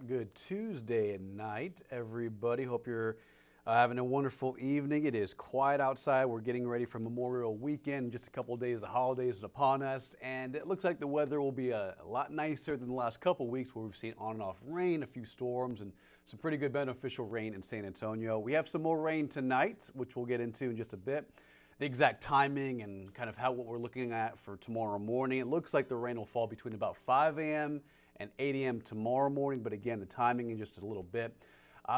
Good Tuesday night, everybody. Hope you're having a wonderful evening. It is quiet outside. We're getting ready for Memorial Weekend. Just a couple of days, the holidays are upon us, and it looks like the weather will be a lot nicer than the last couple of weeks where we've seen on and off rain, a few storms, and some pretty good beneficial rain in San Antonio. We have some more rain tonight, which we'll get into in just a bit. The exact timing and kind of what we're looking at for tomorrow morning. It looks like the rain will fall between about 5 a.m. and 8 a.m. tomorrow morning, but again, the timing in just a little bit.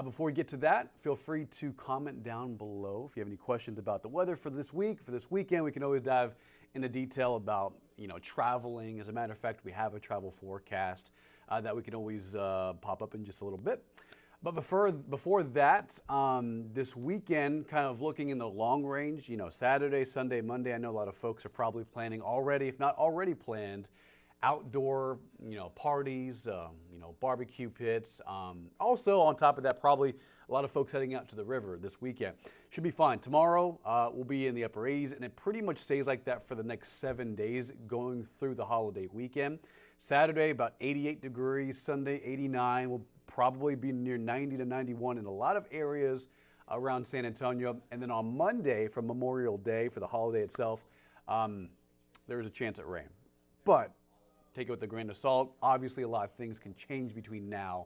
Before we get to that, feel free to comment down below if you have any questions about the weather for this week. For this weekend, we can always dive into detail about traveling. As a matter of fact, we have a travel forecast that we can always pop up in just a little bit. But before that, this weekend, kind of looking in the long range, Saturday, Sunday, Monday, I know a lot of folks are probably planning already, if not already planned, outdoor, parties, barbecue pits. Also, on top of that, probably a lot of folks heading out to the river this weekend. Should be fine. Tomorrow, we'll be in the upper 80s, and it pretty much stays like that for the next 7 days going through the holiday weekend. Saturday, about 88 degrees. Sunday, 89. We'll probably be near 90 to 91 in a lot of areas around San Antonio. And then on Monday, from Memorial Day, for the holiday itself, there's a chance at rain. But take it with a grain of salt. Obviously, a lot of things can change between now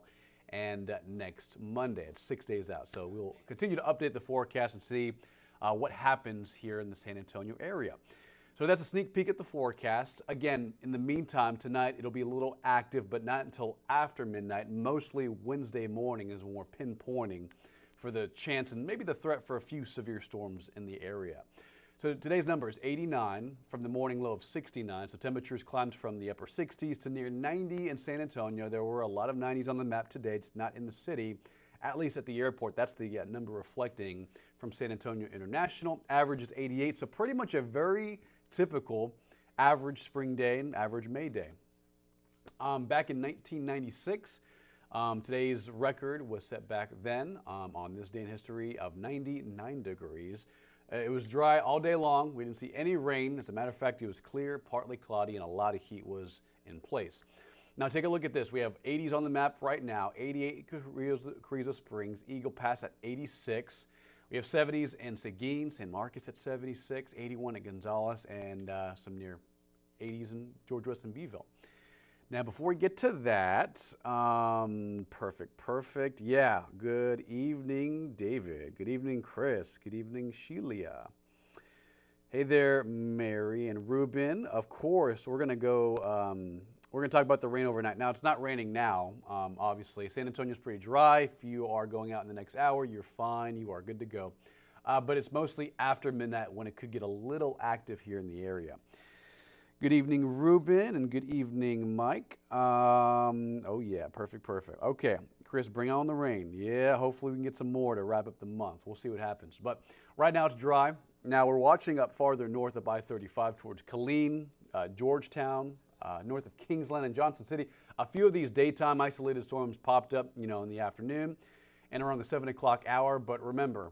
and next Monday. It's 6 days out. So we'll continue to update the forecast and see what happens here in the San Antonio area. So that's a sneak peek at the forecast. Again, in the meantime, tonight it'll be a little active, but not until after midnight. Mostly Wednesday morning is when we're pinpointing for the chance and maybe the threat for a few severe storms in the area. So today's number is 89 from the morning low of 69. So temperatures climbed from the upper 60s to near 90 in San Antonio. There were a lot of 90s on the map today, just not in the city, at least at the airport. That's the number reflecting from San Antonio International. Average is 88, so pretty much a very typical average spring day and average May day. Back in 1996, today's record was set back then on this day in history of 99 degrees. It was dry all day long. We didn't see any rain. As a matter of fact, it was clear, partly cloudy, and a lot of heat was in place. Now take a look at this. We have 80s on the map right now. 88 Carrizo Springs, Eagle Pass at 86. We have 70s in Seguin, San Marcos at 76, 81 at Gonzales, and some near 80s in George Weston Beeville. Now, before we get to that, perfect. Yeah, good evening, David. Good evening, Chris. Good evening, Sheila. Hey there, Mary and Ruben. Of course, we're going to talk about the rain overnight. Now, it's not raining now, obviously. San Antonio's pretty dry. If you are going out in the next hour, you're fine. You are good to go. But it's mostly after midnight when it could get a little active here in the area. Good evening, Ruben, and good evening, Mike. Oh, yeah, perfect. Okay, Chris, bring on the rain. Yeah, hopefully we can get some more to wrap up the month. We'll see what happens. But right now it's dry. Now we're watching up farther north of I-35 towards Killeen, Georgetown, north of Kingsland and Johnson City. A few of these daytime isolated storms popped up, in the afternoon and around the 7 o'clock hour. But remember,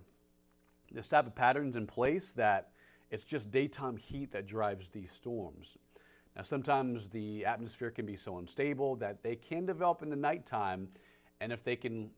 this type of pattern's in place that it's just daytime heat that drives these storms. Now, sometimes the atmosphere can be so unstable that they can develop in the nighttime, and if they can,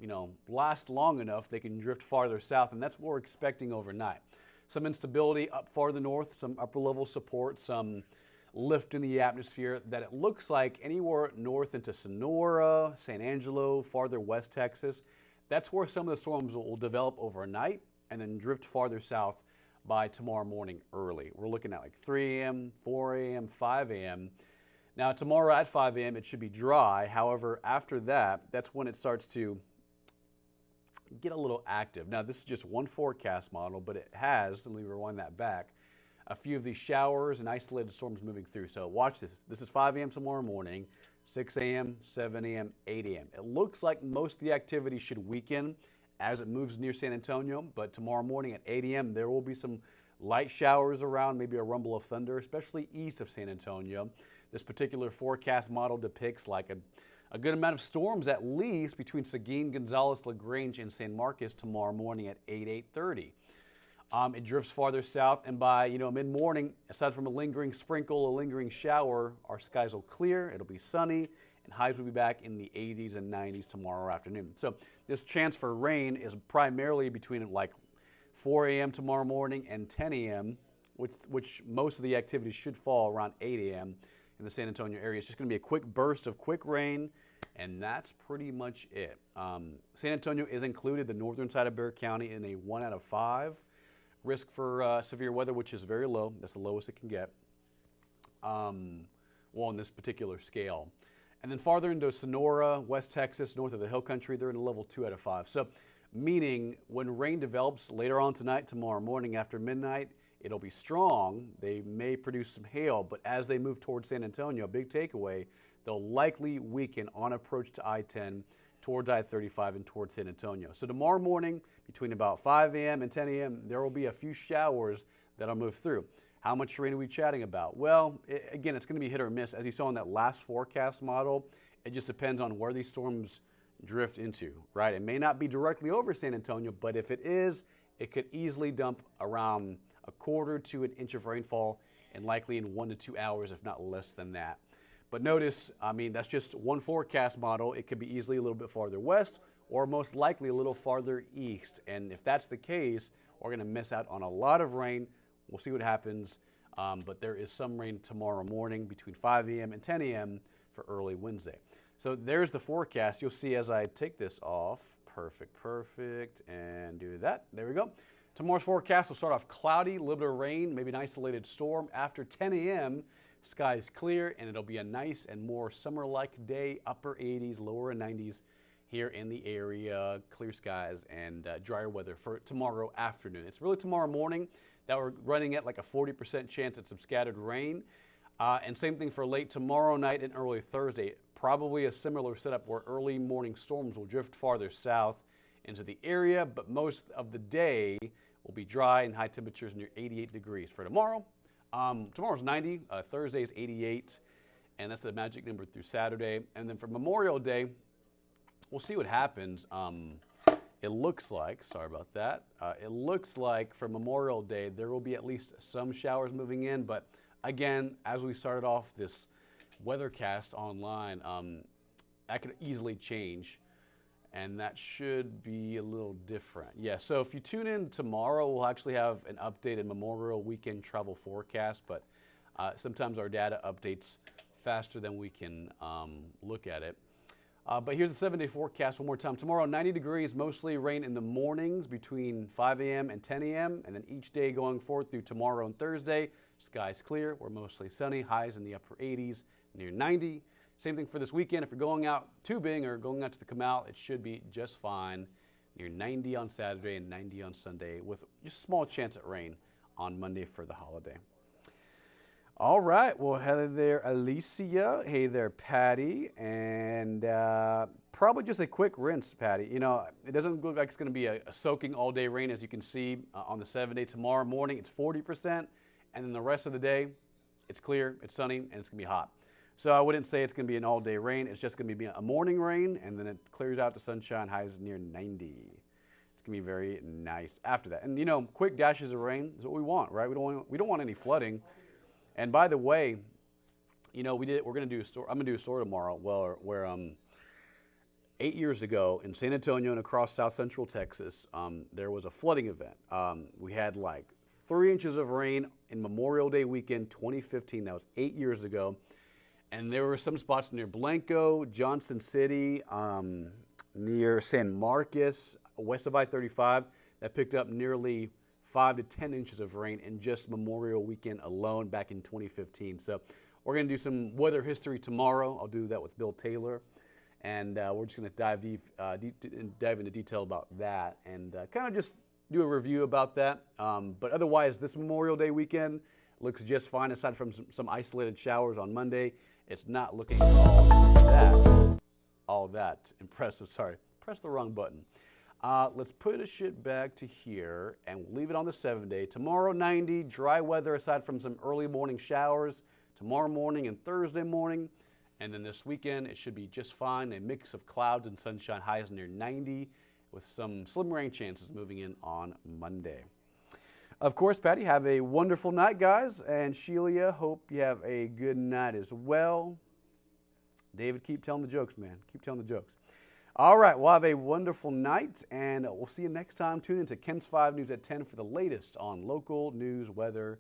last long enough, they can drift farther south, and that's what we're expecting overnight. Some instability up farther north, some upper level support, some lift in the atmosphere that it looks like anywhere north into Sonora, San Angelo, farther west Texas. That's where some of the storms will develop overnight and then drift farther south by tomorrow morning early. We're looking at like 3 a.m., 4 a.m., 5 a.m. Now tomorrow at 5 a.m. it should be dry. However, after that, that's when it starts to get a little active. Now this is just one forecast model, but it has, let me rewind that back, a few of these showers and isolated storms moving through. So watch this. This is 5 a.m. tomorrow morning, 6 a.m., 7 a.m., 8 a.m. It looks like most of the activity should weaken as it moves near San Antonio, but tomorrow morning at 8 a.m. there will be some light showers around, maybe a rumble of thunder, especially east of San Antonio. This particular forecast model depicts like a good amount of storms at least between Seguin, Gonzales, LaGrange, and San Marcos tomorrow morning at 8:30. It drifts farther south, and by mid-morning, aside from a lingering sprinkle, a lingering shower, our skies will clear. It'll be sunny, and highs will be back in the 80s and 90s tomorrow afternoon. So this chance for rain is primarily between like 4 a.m. tomorrow morning and 10 a.m., which most of the activity should fall around 8 a.m. in the San Antonio area. It's just going to be a quick burst of quick rain, and that's pretty much it. San Antonio is included, the northern side of Bexar County, in a 1 out of 5 risk for severe weather, which is very low. That's the lowest it can get, well, on this particular scale. And then farther into Sonora, West Texas, north of the Hill Country, they're in a level 2 out of 5. So meaning when rain develops later on tonight, tomorrow morning after midnight, it'll be strong. They may produce some hail, but as they move towards San Antonio, big takeaway, they'll likely weaken on approach to I-10 towards I-35 and towards San Antonio. So tomorrow morning, between about 5 a.m. and 10 a.m., there will be a few showers that'll move through. How much rain are we chatting about? Well, again, it's going to be hit or miss. As you saw in that last forecast model, it just depends on where these storms drift into, right? It may not be directly over San Antonio, but if it is, it could easily dump around a quarter to an inch of rainfall, and likely in 1 to 2 hours, if not less than that. But notice, I mean, that's just one forecast model. It could be easily a little bit farther west, or most likely a little farther east. And if that's the case, we're going to miss out on a lot of rain. We'll see what happens. But there is some rain tomorrow morning between 5 a.m. and 10 a.m. for early Wednesday. So there's the forecast. You'll see as I take this off. Perfect, and do that. There we go. Tomorrow's forecast will start off cloudy, a little bit of rain, maybe an isolated storm. After 10 a.m., skies clear, and it'll be a nice and more summer-like day, upper 80s, lower 90s here in the area, clear skies and drier weather for tomorrow afternoon. It's really tomorrow morning that we're running at like a 40% chance at some scattered rain. And same thing for late tomorrow night and early Thursday. Probably a similar setup where early morning storms will drift farther south into the area, but most of the day will be dry and high temperatures near 88 degrees for tomorrow. Tomorrow's 90, Thursday is 88, and that's the magic number through Saturday. And then for Memorial Day, we'll see what happens. It looks like, sorry about that, it looks like for Memorial Day, there will be at least some showers moving in, but again, as we started off this weathercast online, that could easily change. And that should be a little different. Yeah, so if you tune in tomorrow, we'll actually have an updated Memorial Weekend travel forecast, but sometimes our data updates faster than we can look at it. But here's the 7-day forecast one more time. Tomorrow, 90 degrees, mostly rain in the mornings between 5 a.m. and 10 a.m. And then each day going forward through tomorrow and Thursday, skies clear. We're mostly sunny, highs in the upper 80s, near 90. Same thing for this weekend. If you're going out tubing or going out to the canal, it should be just fine. Near 90 on Saturday and 90 on Sunday, with just a small chance at rain on Monday for the holiday. All right. Well, hey there, Alicia. Hey there, Patty. And probably just a quick rinse, Patty. You know, it doesn't look like it's going to be a soaking all-day rain, as you can see on the 7-day. Tomorrow morning, it's 40%. And then the rest of the day, it's clear, it's sunny, and it's going to be hot. So I wouldn't say it's going to be an all-day rain. It's just going to be a morning rain, and then it clears out to sunshine, highs near 90. It's going to be very nice after that. And, you know, quick dashes of rain is what we want, right? We don't want any flooding. And by the way, you know, we're going to do a story. I'm going to do a story tomorrow where 8 years ago in San Antonio and across South Central Texas, there was a flooding event. We had like 3 inches of rain in Memorial Day weekend 2015. That was 8 years ago. And there were some spots near Blanco, Johnson City, near San Marcos, west of I-35, that picked up nearly 5 to 10 inches of rain in just Memorial Weekend alone back in 2015. So we're going to do some weather history tomorrow. I'll do that with Bill Taylor. And we're just going to dive into detail about that and kind of just do a review about that. But otherwise, this Memorial Day weekend looks just fine, aside from some isolated showers on Monday. It's not looking all that impressive. Sorry, pressed the wrong button. Let's push it back to here and leave it on the 7-day. Tomorrow, 90, dry weather aside from some early morning showers. Tomorrow morning and Thursday morning. And then this weekend, it should be just fine. A mix of clouds and sunshine, highs near 90, with some slim rain chances moving in on Monday. Of course, Patty, have a wonderful night, guys. And Sheila, hope you have a good night as well. David, keep telling the jokes, man. Keep telling the jokes. All right, well, have a wonderful night, and we'll see you next time. Tune into Ken's 5 News at 10 for the latest on local news, weather,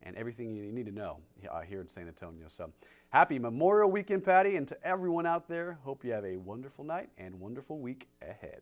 and everything you need to know here in San Antonio. So happy Memorial Weekend, Patty, and to everyone out there, hope you have a wonderful night and wonderful week ahead.